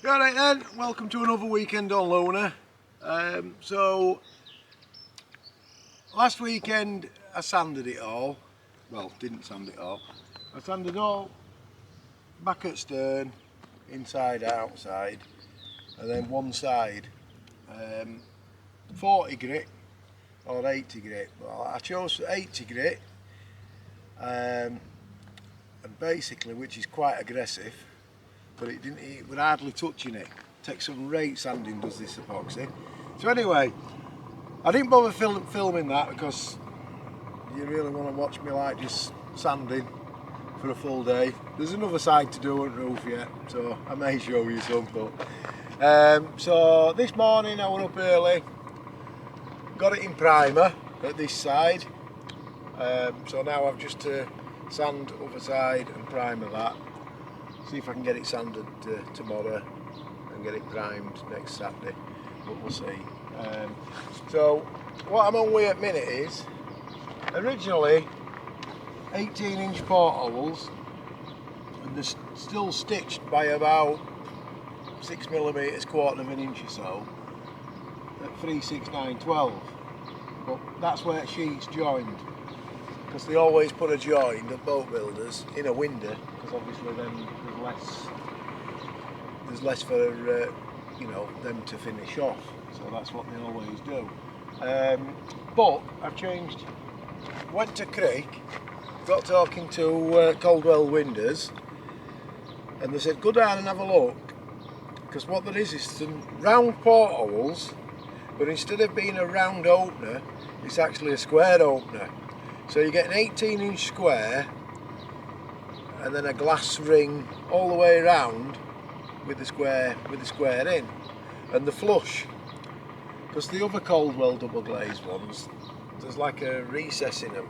Alright then, welcome to another weekend on Lunar. So last weekend I sanded it all. Well, didn't sand it all. I sanded all back at stern, inside, outside, and then one side. 40 grit or 80 grit. Well, I chose 80 grit, and basically, which is quite aggressive. But it was hardly touching it. Takes some rate sanding, does this epoxy. So anyway, I didn't bother filming that because you really want to watch me like just sanding for a full day. There's another side to do on the roof yet, so I may show you some. But so this morning I went up early, got it in primer at this side. So now I've just to sand other side and primer that. See if I can get it sanded tomorrow and get it primed next Saturday, but we'll see. So what I'm on with at minute is originally 18-inch portholes, and they're still stitched by about 6mm, quarter of an inch or so at 36912, but that's where sheets joined, because they always put a join at boat builders in a window, because obviously then there's less for you know, them to finish off, so that's what they always do. But I've changed, went to Creek, got talking to Caldwell Windows, and they said go down and have a look, because what there is some round portholes, but instead of being a round opener, it's actually a square opener. So you get an 18-inch square and then a glass ring all the way around with the square in, and the flush. Because the other Caldwell double glazed ones, there's like a recess in them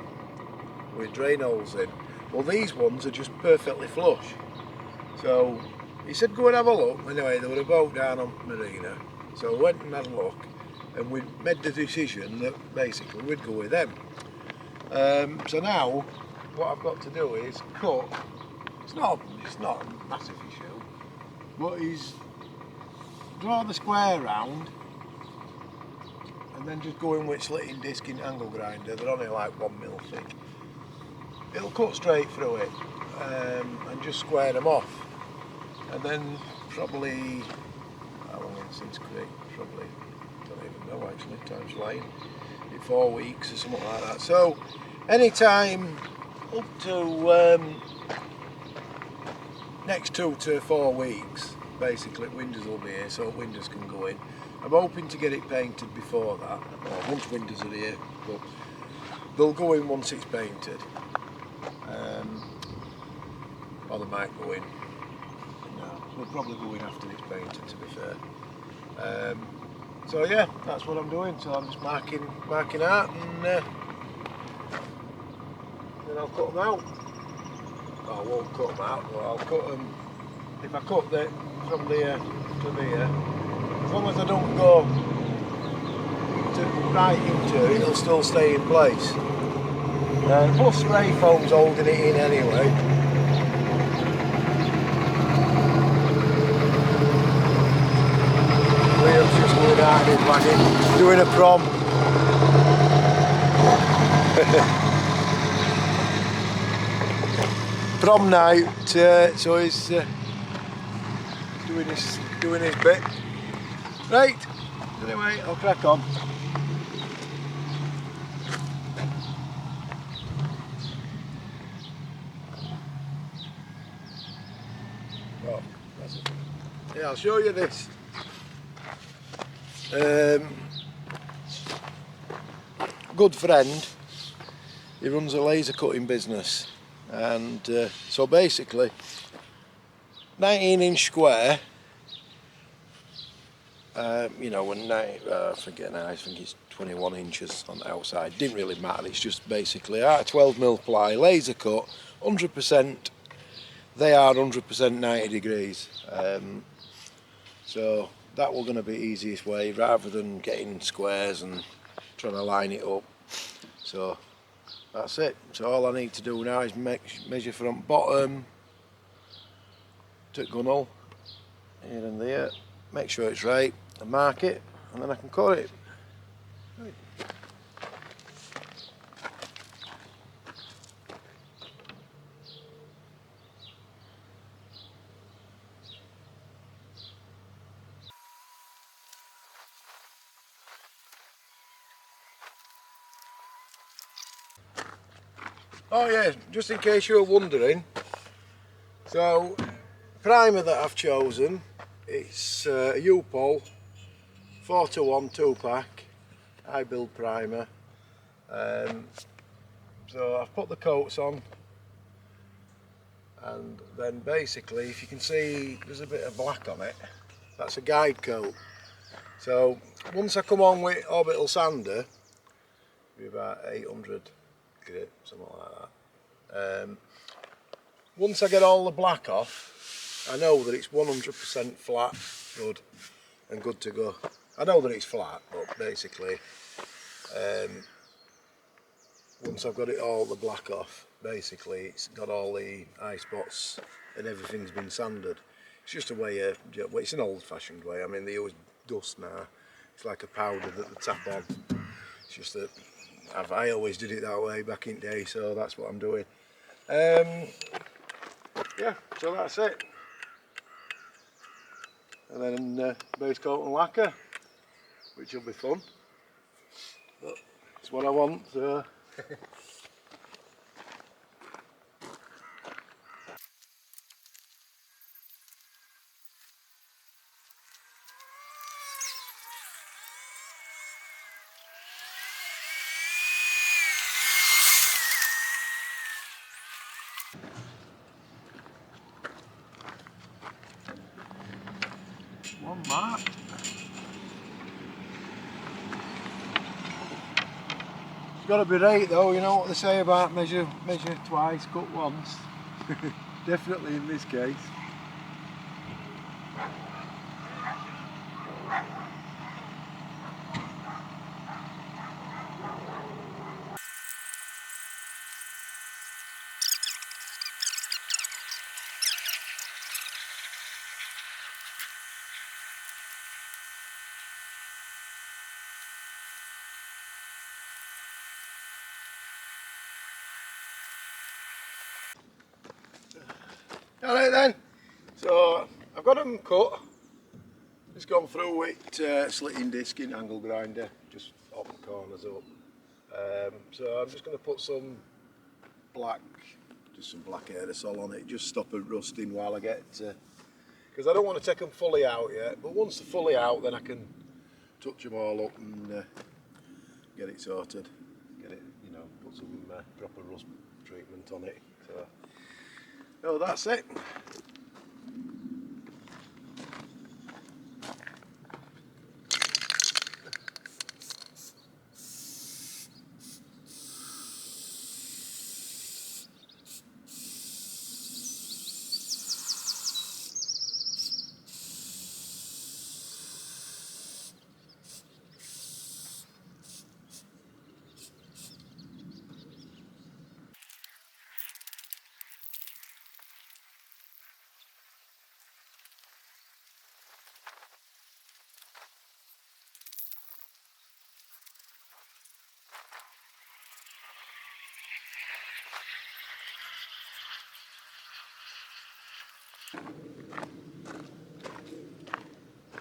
with drain holes in. Well, these ones are just perfectly flush. So he said go and have a look. Anyway, there was a boat down on Marina, so I went and had a look, and we made the decision that basically we'd go with them. So now what I've got to do is cut. It's not a massive issue, but is draw the square round and then just go in with slitting disc in angle grinder. They're only like 1mm thick. It'll cut straight through it, and just square them off. And then probably, how long since Creek? Probably, don't even know actually, time's flying. 4 weeks or something like that. So anytime up to next 2 to 4 weeks, basically windows will be here, so windows can go in. I'm hoping to get it painted before that, or once windows are here, but they'll go in once it's painted, or they might go in. No, they'll probably go in after it's painted, to be fair. So yeah, that's what I'm doing. So I'm just marking out, and then I'll cut them out. Oh, I won't cut them out, but I'll cut them. If I cut them from there to there, as long as I don't go right into it, it'll still stay in place. Plus spray foam's holding it in anyway. Just going out in wagon, doing a prom. Prom night, so he's doing his bit. Right, anyway, I'll crack on. Oh, that's it. Yeah, I'll show you this. Good friend, he runs a laser cutting business, and so basically 19-inch square, you know, when I forget now, I think it's 21 inches on the outside, didn't really matter, it's just basically out of 12mm ply, laser cut, 100%, they are 100% 90 degrees, so that was going to be the easiest way rather than getting squares and trying to line it up. So that's it. So all I need to do now is measure from bottom to gunnel here and there, make sure it's right and mark it, and then I can cut it. Right. Oh yeah, just in case you're wondering, so primer that I've chosen, it's a U-Pol 4-to-1 2-pack high build primer. So I've put the coats on, and then basically, if you can see there's a bit of black on it, that's a guide coat. So once I come on with orbital sander, be about 800 grit, something like that. Once I get all the black off, I know that it's 100% flat, good, and good to go. I know that it's flat, but basically, once I've got it all the black off, basically it's got all the eye spots and everything's been sanded. It's just a way of, well, it's an old-fashioned way. I mean, they use dust now. It's like a powder that they tap on. It's just that I always did it that way back in the day, so that's what I'm doing. Yeah, so that's it. And then base coat and lacquer, which will be fun. But it's what I want, so. One mark. It's got to be right though, you know what they say about measure twice, cut once. Definitely in this case. Alright then, so I've got them cut. Just gone through with slitting disc in angle grinder, just off the corners up. So I'm just going to put some black, just some black aerosol on it, just stop it rusting while I get, because I don't want to take them fully out yet, but once they're fully out then I can touch them all up and get it sorted, get it, you know, put some proper rust treatment on it. So that's it.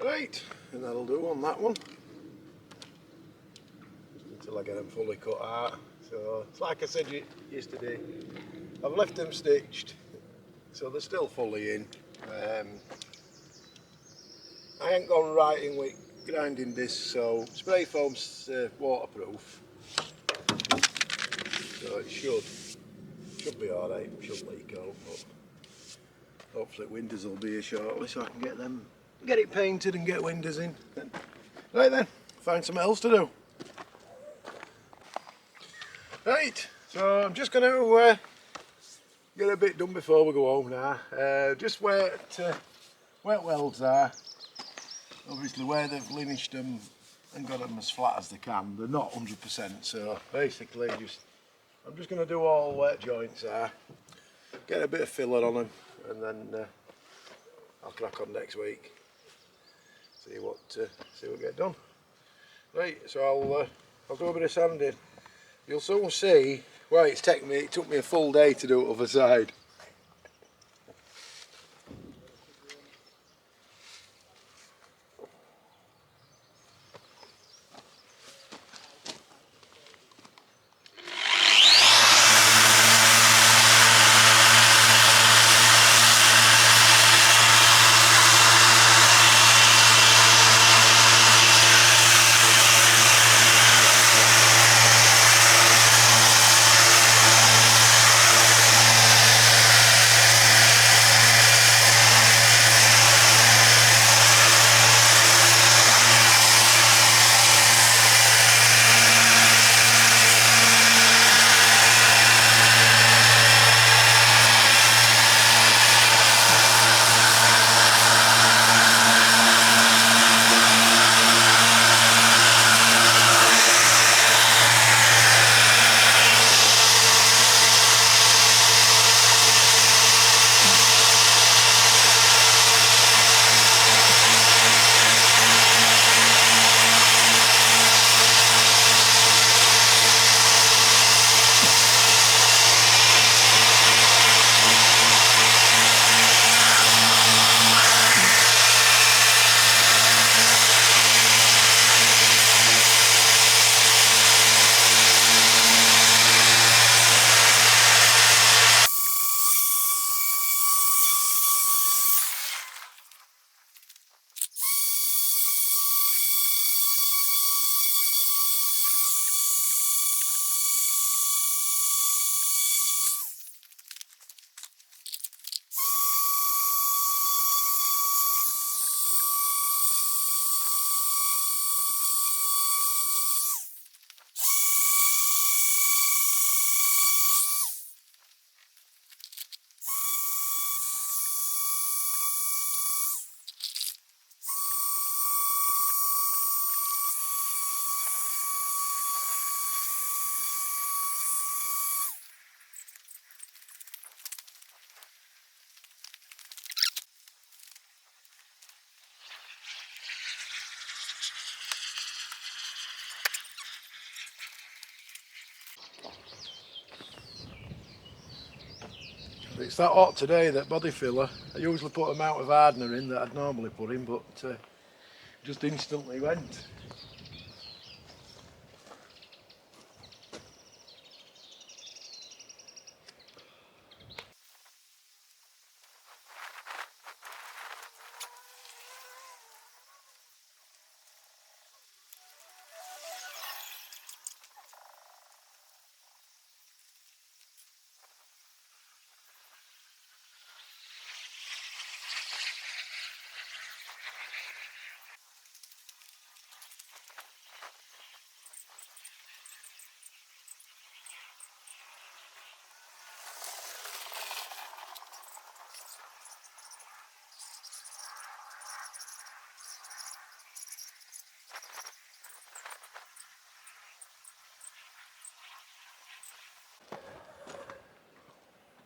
Right, and that'll do on that one. Until I get them fully cut out. So it's like I said yesterday, I've left them stitched, so they're still fully in. I ain't gone right in with grinding discs, so spray foam's waterproof, so it should be alright, should leak out, but hopefully windows will be here shortly so I can get it painted and get windows in. Right then, find something else to do. Right, so I'm just going to get a bit done before we go home now. Just where welds are, obviously where they've linished them and got them as flat as they can. They're not 100%, so basically I'm just going to do all wet joints there, get a bit of filler on them, and then I'll crack on next week. See what get done. Right, so I'll do a bit of sanding. You'll soon see why it took me a full day to do it other side. It's that hot today that body filler. I usually put an amount of hardener in that I'd normally put in, but just instantly went.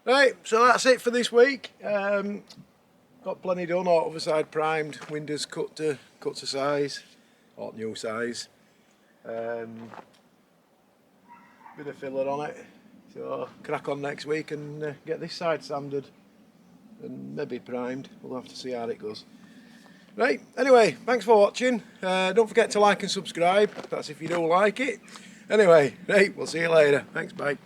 Right, so that's it for this week. Got plenty done. All other side primed, windows cut to size, or new size. Bit of filler on it. So crack on next week and get this side sanded and maybe primed. We'll have to see how it goes. Right, anyway, thanks for watching. Don't forget to like and subscribe. That's if you do like it. Anyway, right, we'll see you later. Thanks, bye.